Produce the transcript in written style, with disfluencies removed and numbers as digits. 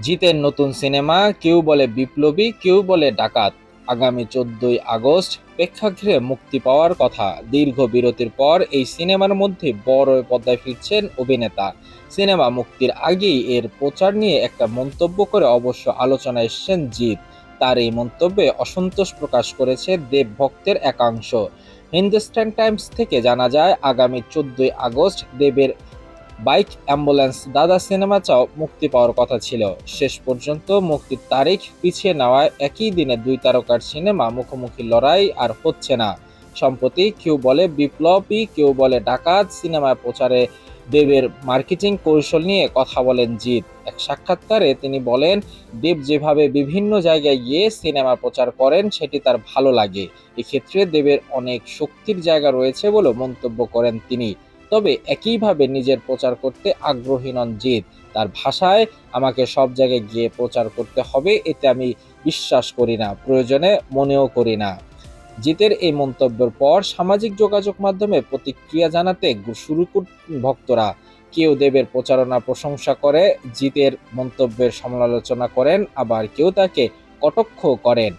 জিতের নতুন সিনেমা কেউ বলে বিপ্লবী, কেউ বলে ডাকাত। আগামী 14ই আগস্ট প্রেক্ষাগৃহে মুক্তি পাওয়ার কথা। দীর্ঘ বিরতির পর এই সিনেমার মধ্যে বড় পর্দায় ফিরছেন অভিনেতা। সিনেমা মুক্তির আগেই এর প্রচার নিয়ে একটা মন্তব্য করে অবশ্য আলোচনায় এসেছেন জিৎ। তার এই মন্তব্যে অসন্তোষ প্রকাশ করেছে দেব ভক্তের একাংশ। হিন্দুস্তান টাইমস থেকে জানা যায়, আগামী 14ই আগস্ট দেবের বাইক অ্যাম্বুলেন্স দাদা সিনেমাটাও মুক্তি পাওয়ার কথা ছিল। শেষ পর্যন্ত মুক্তির তারিখ পিছিয়ে নেওয়ায় একই দিনে দুই তারকার সিনেমা মুখোমুখি লড়াই আর হচ্ছে না। সম্প্রতি কেউ বলে বিপ্লবী, কেউ বলে ডাকাত সিনেমায় প্রচারে দেবের মার্কেটিং কৌশল নিয়ে কথা বলেন জিৎ। এক সাক্ষাৎকারে তিনি বলেন, দেব যেভাবে বিভিন্ন জায়গায় গিয়ে সিনেমা প্রচার করেন সেটি তার ভালো লাগে। এক্ষেত্রে দেবের অনেক শক্তির জায়গা রয়েছে বলে মন্তব্য করেন তিনি। তবে একইভাবে নিজের প্রচার করতে আগ্রহী নন জিৎ। তার ভাষায়, আমাকে সব জায়গায় গিয়ে প্রচার করতে হবে এতে আমি বিশ্বাস করি না, প্রয়োজনে মনেও করি না। জিতের এই মন্তব্যের পর সামাজিক যোগাযোগ মাধ্যমে প্রতিক্রিয়া জানাতে শুরু ভক্তরা। কেউ দেবের প্রচারণা প্রশংসা করে, জিতের মন্তব্যের সমালোচনা করেন, আবার কেউ তাকে কটাক্ষ করেন।